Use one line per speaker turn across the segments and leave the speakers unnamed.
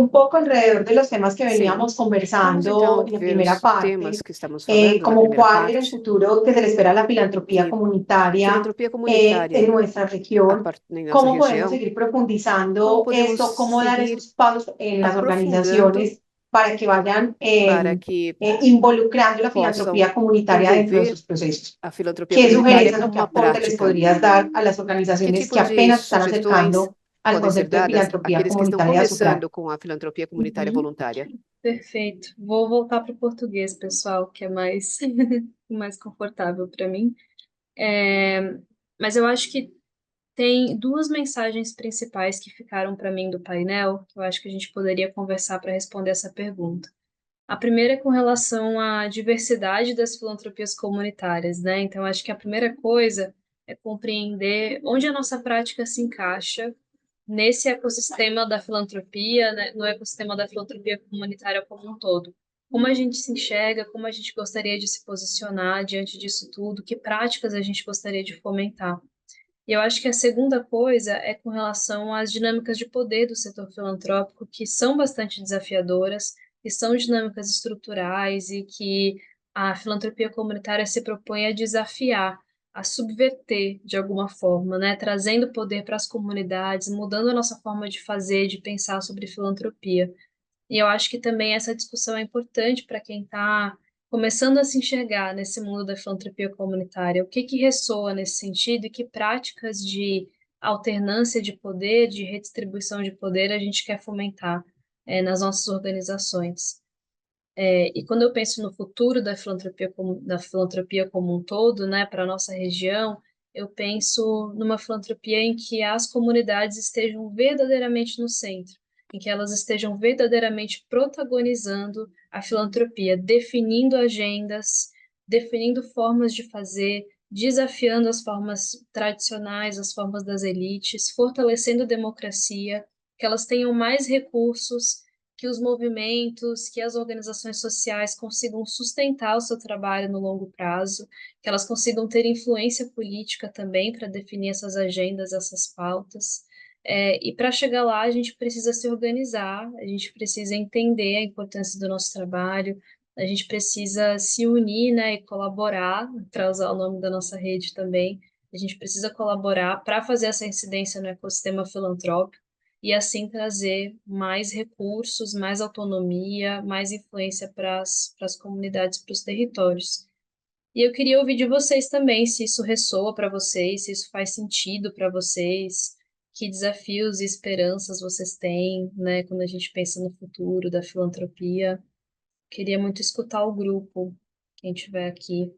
un poco alrededor de los temas que
Sim,
veníamos
vamos
conversando
então
en la
ver
primera
os temas
parte,
que estamos falando na
como
primeira
cuál era el
parte,
futuro que se le espera a la filantropía
que
comunitaria
filantropia comunitária
en nuestra región,
em nossa
cómo podemos
região,
seguir
como
profundizando
podemos
esto, cómo dar
seguir
esos pasos en las
aprofundando
organizaciones para que vayan
para que
involucrando la
possam
filantropía comunitaria dentro de
envolver
sus procesos.
a filantropia
¿Qué
comunitária
sugerencias
como
o qué
uma
aporte les
prática.
podrías dar a las
Que
organizaciones
tipo
que
de
apenas están
sugestões
acercando al
podem ser
concepto de
dadas
filantropía
àqueles que estão
comunitaria a su
começando
práctica?
com a filantropia comunitária
Uhum,
voluntária?
perfeito. Vou voltar para o português, pessoal, que é mais, mais confortável para mim. Mas eu acho que tem duas mensagens principais que ficaram para mim do painel, que eu acho que a gente poderia conversar para responder essa pergunta. A primeira é com relação à diversidade das filantropias comunitárias, né? Então, acho que a primeira coisa é compreender onde a nossa prática se encaixa nesse ecossistema da filantropia, né? No ecossistema da filantropia comunitária como um todo. Como a gente se enxerga, como a gente gostaria de se posicionar diante disso tudo, que práticas a gente gostaria de fomentar. E eu acho que a segunda coisa é com relação às dinâmicas de poder do setor filantrópico, que são bastante desafiadoras, que são dinâmicas estruturais e que a filantropia comunitária se propõe a desafiar, a subverter de alguma forma, né? Trazendo poder para as comunidades, mudando a nossa forma de fazer, de pensar sobre filantropia. E eu acho que também essa discussão é importante para quem está começando a se enxergar nesse mundo da filantropia comunitária. O que que ressoa nesse sentido e que práticas de alternância de poder, de redistribuição de poder a gente quer fomentar nas nossas organizações. E quando eu penso no futuro da filantropia como um todo, né, para a nossa região, eu penso numa filantropia em que as comunidades estejam verdadeiramente no centro, em que elas estejam verdadeiramente protagonizando a filantropia, definindo agendas, definindo formas de fazer, desafiando as formas tradicionais, as formas das elites, fortalecendo a democracia, que elas tenham mais recursos, que os movimentos, que as organizações sociais consigam sustentar o seu trabalho no longo prazo, que elas consigam ter influência política também para definir essas agendas, essas pautas. E para chegar lá, a gente precisa se organizar, a gente precisa entender a importância do nosso trabalho, a gente precisa se unir, né, e colaborar, para usar o nome da nossa rede também, a gente precisa colaborar para fazer essa incidência no ecossistema filantrópico, e assim trazer mais recursos, mais autonomia, mais influência para as comunidades, para os territórios. E eu queria ouvir de vocês também, se isso ressoa para vocês, se isso faz sentido para vocês, que desafios e esperanças vocês têm, né, quando a gente pensa no futuro da filantropia. Queria muito escutar o grupo, quem estiver aqui.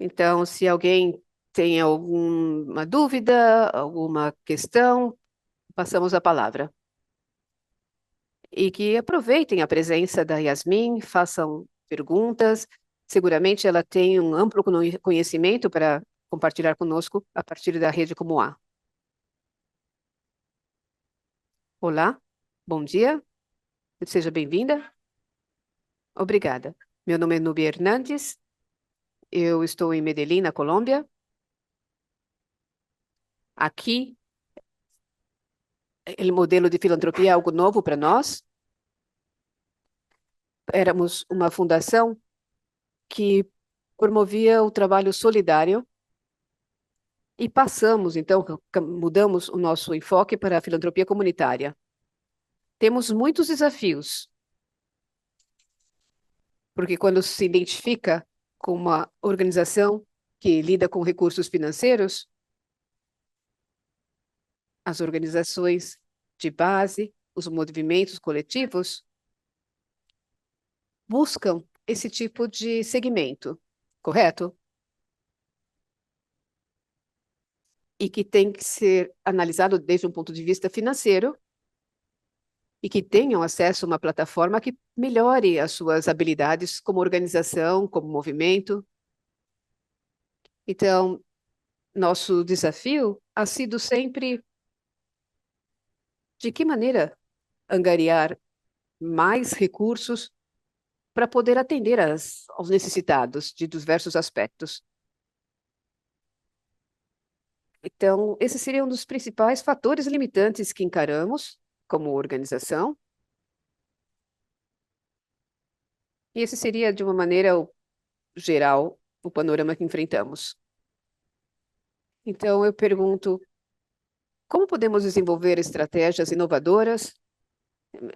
Então, se alguém tem alguma dúvida, alguma questão, passamos a palavra. E que aproveitem a presença da Yasmin, façam perguntas. Seguramente ela tem um amplo conhecimento para compartilhar conosco a partir da rede como a. Olá, bom dia, seja bem-vinda. Obrigada. Meu nome é Nubia Hernandes, eu estou em Medellín, na Colômbia. Aqui, o modelo de filantropia é algo novo para nós. Éramos uma fundação que promovia o trabalho solidário e passamos, então, mudamos o nosso enfoque para a filantropia comunitária. Temos muitos desafios, porque quando se identifica com uma organização que lida com recursos financeiros, as organizações de base, os movimentos coletivos, buscam esse tipo de segmento, correto? E que tem que ser analisado desde um ponto de vista financeiro e que tenham acesso a uma plataforma que melhore as suas habilidades como organização, como movimento. Então, nosso desafio ha sido sempre de que maneira angariar mais recursos para poder atender aos necessitados de diversos aspectos. Então, esse seria um dos principais fatores limitantes que encaramos como organização. E esse seria, de uma maneira geral, o panorama que enfrentamos. Então, eu pergunto, como podemos desenvolver estratégias inovadoras?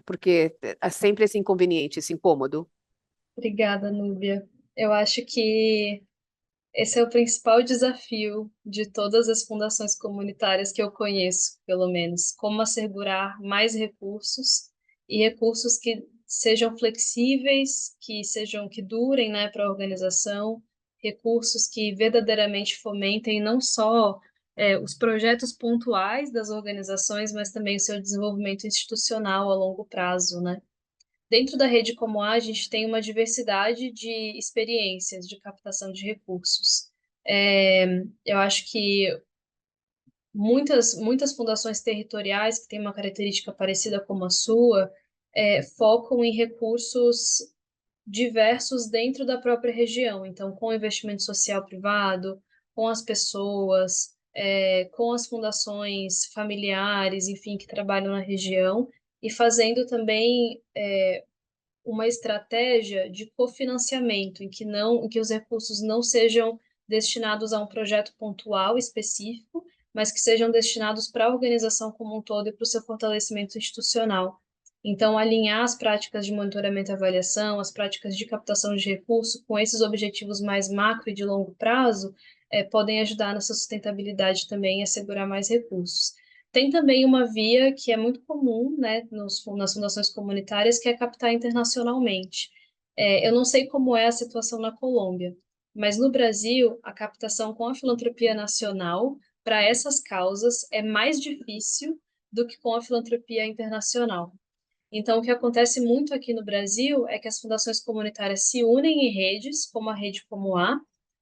Porque há sempre esse inconveniente, esse incômodo.
Obrigada, Núbia. Eu acho que esse é o principal desafio de todas as fundações comunitárias que eu conheço, pelo menos, como assegurar mais recursos e recursos que sejam flexíveis, que durem, né, para a organização, recursos que verdadeiramente fomentem não só os projetos pontuais das organizações, mas também o seu desenvolvimento institucional a longo prazo, né? Dentro da rede como a gente tem uma diversidade de experiências de captação de recursos. Eu acho que muitas fundações territoriais que têm uma característica parecida com a sua focam em recursos diversos dentro da própria região. Então, com investimento social privado, com as pessoas, com as fundações familiares, enfim, que trabalham na região, e fazendo também uma estratégia de cofinanciamento, em que os recursos não sejam destinados a um projeto pontual específico, mas que sejam destinados para a organização como um todo e para o seu fortalecimento institucional. Então, alinhar as práticas de monitoramento e avaliação, as práticas de captação de recursos com esses objetivos mais macro e de longo prazo, podem ajudar nessa sustentabilidade também e assegurar mais recursos. Tem também uma via que é muito comum, né, nas fundações comunitárias, que é captar internacionalmente. Eu não sei como é a situação na Colômbia, mas no Brasil, a captação com a filantropia nacional para essas causas é mais difícil do que com a filantropia internacional. Então, o que acontece muito aqui no Brasil é que as fundações comunitárias se unem em redes, como a Rede Como A,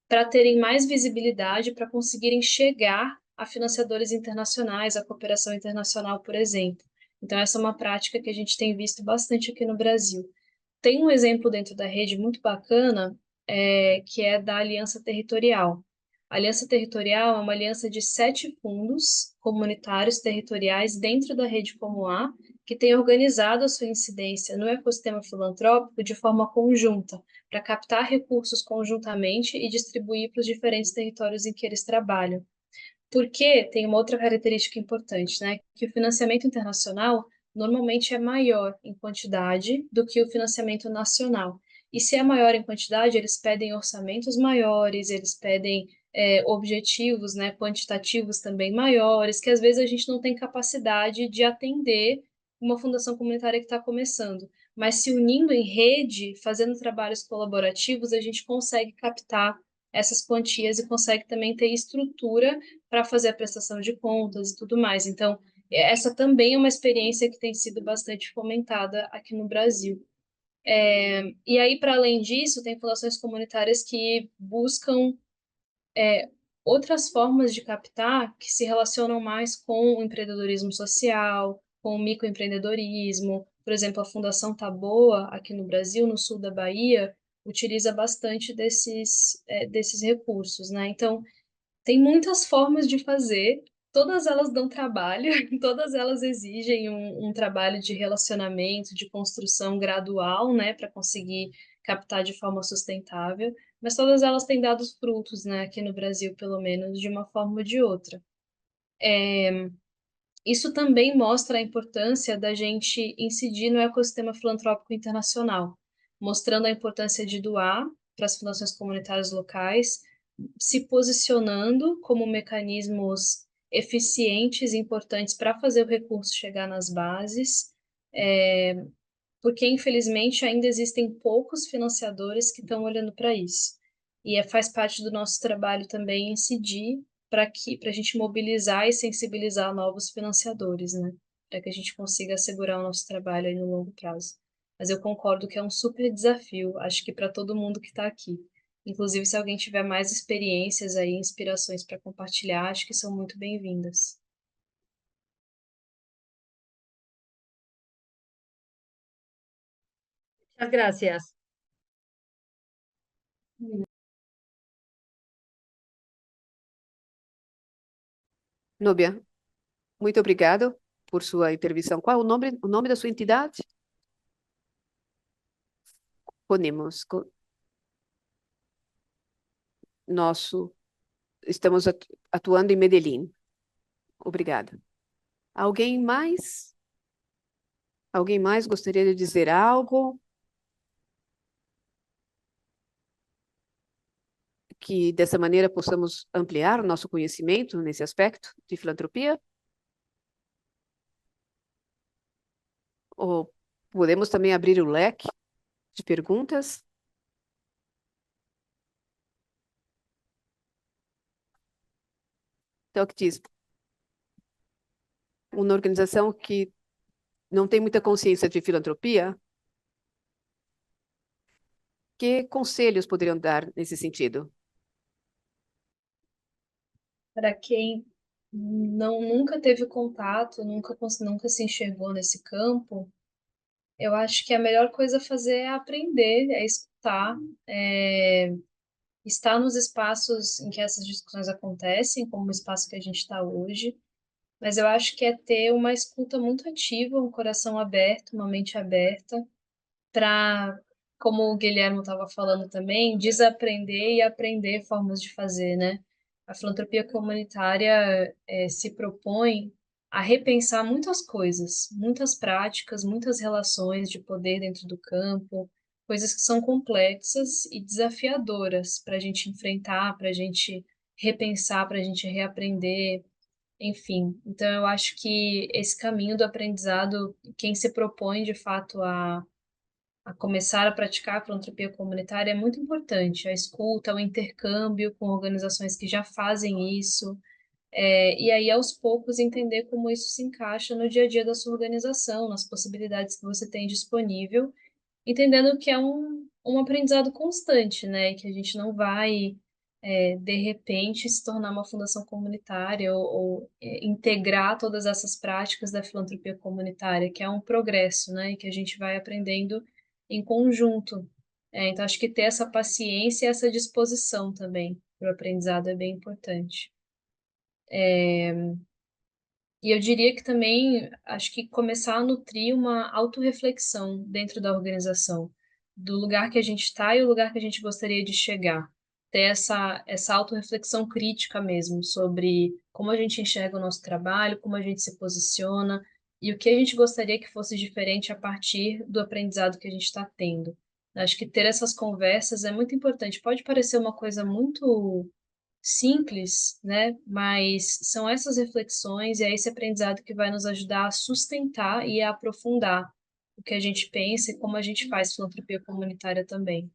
para terem mais visibilidade, para conseguirem chegar a financiadores internacionais, a cooperação internacional, por exemplo. Então, essa é uma prática que a gente tem visto bastante aqui no Brasil. Tem um exemplo dentro da rede muito bacana, que é da Aliança Territorial. A Aliança Territorial é uma aliança de 7 fundos comunitários territoriais dentro da rede Como A, que tem organizado a sua incidência no ecossistema filantrópico de forma conjunta, para captar recursos conjuntamente e distribuir para os diferentes territórios em que eles trabalham. Porque tem uma outra característica importante, né? Que o financiamento internacional normalmente é maior em quantidade do que o financiamento nacional. E se é maior em quantidade, eles pedem orçamentos maiores, eles pedem objetivos, né, quantitativos também maiores, que às vezes a gente não tem capacidade de atender uma fundação comunitária que está começando. Mas se unindo em rede, fazendo trabalhos colaborativos, a gente consegue captar essas quantias e consegue também ter estrutura para fazer a prestação de contas e tudo mais. Então, essa também é uma experiência que tem sido bastante fomentada aqui no Brasil. E aí, para além disso, tem fundações comunitárias que buscam outras formas de captar que se relacionam mais com o empreendedorismo social, com o microempreendedorismo. Por exemplo, a Fundação Taboa, aqui no Brasil, no sul da Bahia, utiliza bastante desses recursos, né? Então, tem muitas formas de fazer, todas elas dão trabalho, todas elas exigem um trabalho de relacionamento, de construção gradual, né, para conseguir captar de forma sustentável, mas todas elas têm dado frutos, né, aqui no Brasil, pelo menos, de uma forma ou de outra. Isso também mostra a importância da gente incidir no ecossistema filantrópico internacional, mostrando a importância de doar para as fundações comunitárias locais, se posicionando como mecanismos eficientes e importantes para fazer o recurso chegar nas bases, porque infelizmente ainda existem poucos financiadores que estão olhando para isso. E faz parte do nosso trabalho também incidir para a gente mobilizar e sensibilizar novos financiadores, né? Para que a gente consiga assegurar o nosso trabalho aí no longo prazo. Mas eu concordo que é um super desafio, acho que para todo mundo que está aqui. Inclusive, se alguém tiver mais experiências aí, inspirações para compartilhar, acho que são muito bem-vindas.
Muchas gracias.
Núbia, muito obrigado por sua intervenção. Qual é o nome da sua entidade? Conemos. Nosso, estamos atuando em Medellín. Obrigada. Alguém mais? Alguém mais gostaria de dizer algo? Que dessa maneira possamos ampliar o nosso conhecimento nesse aspecto de filantropia? Ou podemos também abrir o leque de perguntas? Então, o que diz? Uma organização que não tem muita consciência de filantropia, que conselhos poderiam dar nesse sentido?
Para quem nunca teve contato, nunca se enxergou nesse campo, eu acho que a melhor coisa a fazer é aprender, é escutar, é estar nos espaços em que essas discussões acontecem, como o espaço que a gente está hoje. Mas eu acho que é ter uma escuta muito ativa, um coração aberto, uma mente aberta, para, como o Guilherme estava falando também, desaprender e aprender formas de fazer, né? A filantropia comunitária se propõe a repensar muitas coisas, muitas práticas, muitas relações de poder dentro do campo, coisas que são complexas e desafiadoras para a gente enfrentar, para a gente repensar, para a gente reaprender, enfim. Então, eu acho que esse caminho do aprendizado, quem se propõe de fato a começar a praticar a filantropia comunitária é muito importante. A escuta, o intercâmbio com organizações que já fazem isso, e aí aos poucos entender como isso se encaixa no dia a dia da sua organização, nas possibilidades que você tem disponível, entendendo que é um aprendizado constante, né? Que a gente não vai, de repente, se tornar uma fundação comunitária ou integrar todas essas práticas da filantropia comunitária, que é um progresso, né? E que a gente vai aprendendo em conjunto. Então, acho que ter essa paciência e essa disposição também para o aprendizado é bem importante. E eu diria que também acho que começar a nutrir uma autorreflexão dentro da organização, do lugar que a gente está e o lugar que a gente gostaria de chegar. Ter essa autorreflexão crítica mesmo sobre como a gente enxerga o nosso trabalho, como a gente se posiciona e o que a gente gostaria que fosse diferente a partir do aprendizado que a gente está tendo. Acho que ter essas conversas é muito importante. Pode parecer uma coisa muito simples, né? Mas são essas reflexões e é esse aprendizado que vai nos ajudar a sustentar e a aprofundar o que a gente pensa e como a gente faz filantropia comunitária também.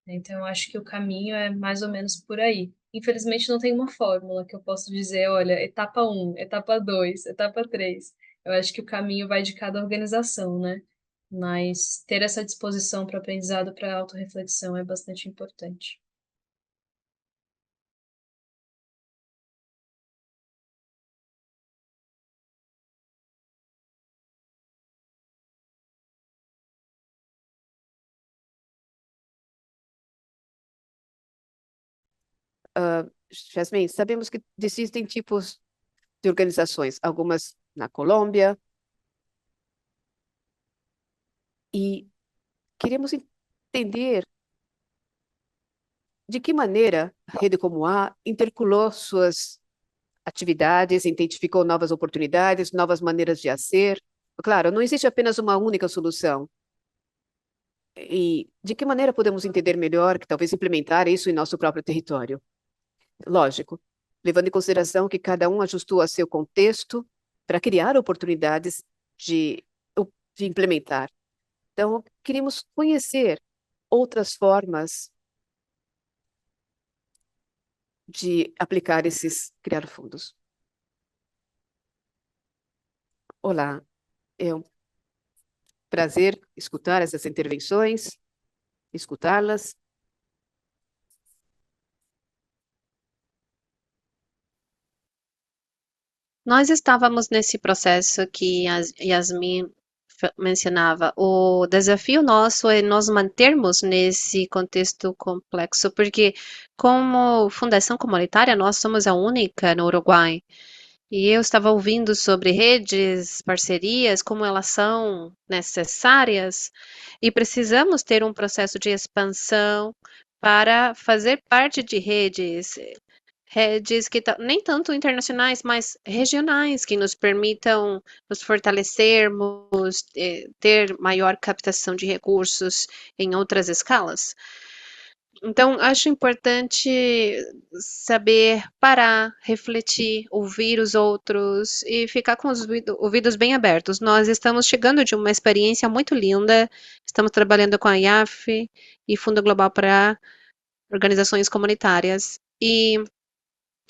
Então, eu acho que o caminho é mais ou menos por aí. Infelizmente, não tem uma fórmula que eu possa dizer, olha, etapa um, etapa 2, etapa 3. Eu acho que o caminho vai de cada organização, né? Mas ter essa disposição para aprendizado, para autorreflexão é bastante importante.
Jasmine, sabemos que existem tipos de organizações, algumas na Colômbia, e queremos entender de que maneira a Rede Como A interculou suas atividades, identificou novas oportunidades, novas maneiras de ser. Claro, não existe apenas uma única solução. E de que maneira podemos entender melhor que talvez implementar isso em nosso próprio território? Lógico, levando em consideração que cada um ajustou a seu contexto para criar oportunidades de, de implementar. Então, queríamos conhecer outras formas de aplicar criar fundos. Olá, é um prazer escutar essas intervenções, escutá-las.
Nós estávamos nesse processo que a Yasmin mencionava, o desafio nosso é nós mantermos nesse contexto complexo, porque como fundação comunitária, nós somos a única no Uruguai. E eu estava ouvindo sobre redes, parcerias, como elas são necessárias, e precisamos ter um processo de expansão para fazer parte de redes que nem tanto internacionais, mas regionais, que nos permitam nos fortalecermos, ter maior captação de recursos em outras escalas. Então, acho importante saber parar, refletir, ouvir os outros e ficar com os ouvidos bem abertos. Nós estamos chegando de uma experiência muito linda, estamos trabalhando com a IAF e Fundo Global para organizações comunitárias. E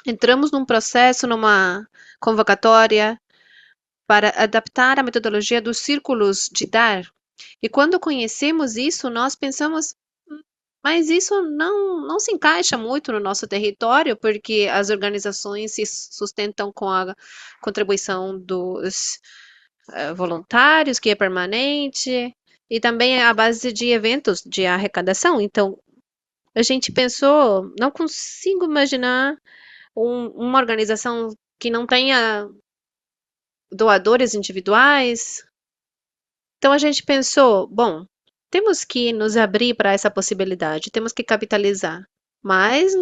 entramos num processo, numa convocatória para adaptar a metodologia dos círculos de dar. E quando conhecemos isso, nós pensamos, mas isso não se encaixa muito no nosso território, porque as organizações se sustentam com a contribuição dos voluntários, que é permanente, e também a base de eventos de arrecadação. Então, a gente pensou, não consigo imaginar uma organização que não tenha doadores individuais. Então a gente pensou, bom, temos que nos abrir para essa possibilidade, temos que capitalizar, mas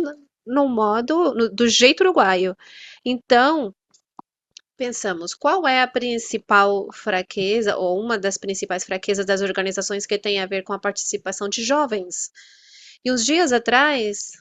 no modo, do jeito uruguaio. Então, pensamos, qual é a principal fraqueza, ou uma das principais fraquezas das organizações que tem a ver com a participação de jovens? E uns dias atrás,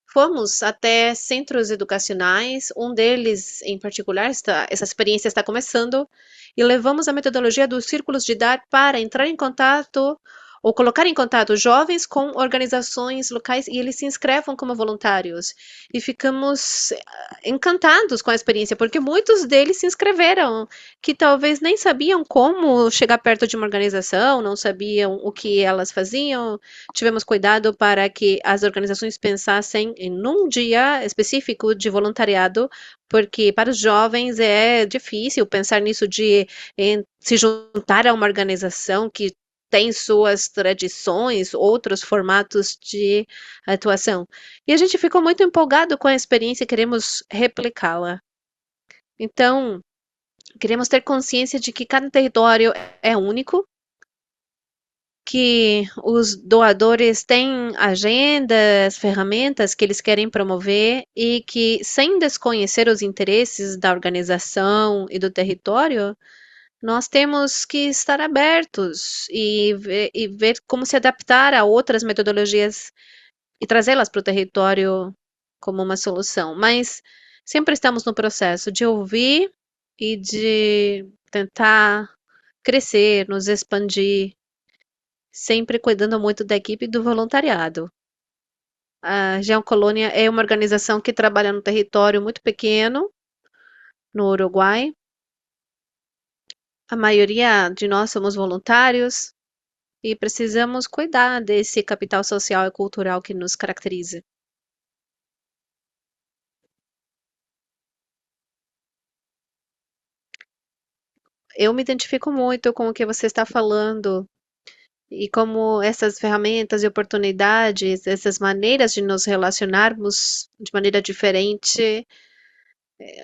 fomos até centros educacionais, um deles em particular, essa experiência está começando, e levamos a metodologia dos círculos de dar para entrar em contato ou colocar em contato jovens com organizações locais e eles se inscrevam como voluntários. E ficamos encantados com a experiência, porque muitos deles se inscreveram, que talvez nem sabiam como chegar perto de uma organização, não sabiam o que elas faziam. Tivemos cuidado para que as organizações pensassem em um dia específico de voluntariado, porque para os jovens é difícil pensar nisso de se juntar a uma organização que tem suas tradições, outros formatos de atuação. E a gente ficou muito empolgado com a experiência e queremos replicá-la. Então, queremos ter consciência de que cada território é único, que os doadores têm agendas, ferramentas que eles querem promover e que, sem desconhecer os interesses da organização e do território, nós temos que estar abertos e ver como se adaptar a outras metodologias e trazê-las para o território como uma solução. Mas sempre estamos no processo de ouvir e de tentar crescer, nos expandir, sempre cuidando muito da equipe e do voluntariado. A Geocolônia é uma organização que trabalha no território muito pequeno, no Uruguai. A maioria de nós somos voluntários e precisamos cuidar desse capital social e cultural que nos caracteriza. Eu me identifico muito com o que você está falando e como essas ferramentas e oportunidades, essas maneiras de nos relacionarmos de maneira diferente,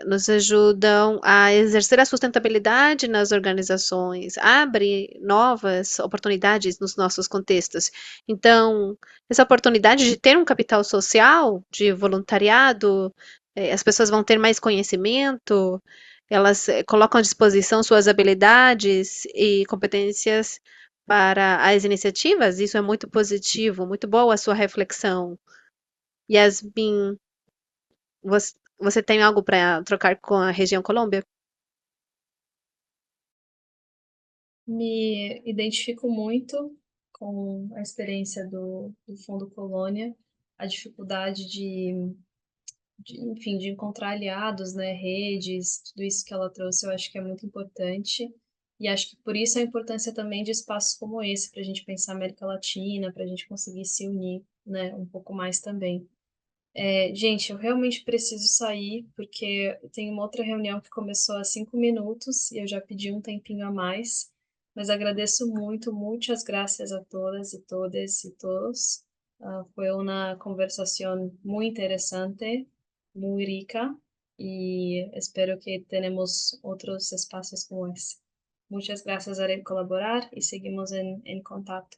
nos ajudam a exercer a sustentabilidade nas organizações, abre novas oportunidades nos nossos contextos. Então, essa oportunidade de ter um capital social, de voluntariado, as pessoas vão ter mais conhecimento, elas colocam à disposição suas habilidades e competências para as iniciativas, isso é muito positivo, muito boa a sua reflexão. Yasmin, você tem algo para trocar com a região Colômbia?
Me identifico muito com a experiência do Fundo Colônia, a dificuldade enfim, de encontrar aliados, né, redes, tudo isso que ela trouxe, eu acho que é muito importante. E acho que por isso a importância também de espaços como esse, para a gente pensar América Latina, para a gente conseguir se unir, né, um pouco mais também. Gente, eu realmente preciso sair, porque eu tenho uma outra reunião que começou há 5 minutos e eu já pedi um tempinho a mais. Mas agradeço muito, muitas gracias a todas e todes e todos. Fue una conversación muy interesante, muy rica y espero que tenemos otros espacios como ese. Muchas gracias por colaborar y seguimos en contacto.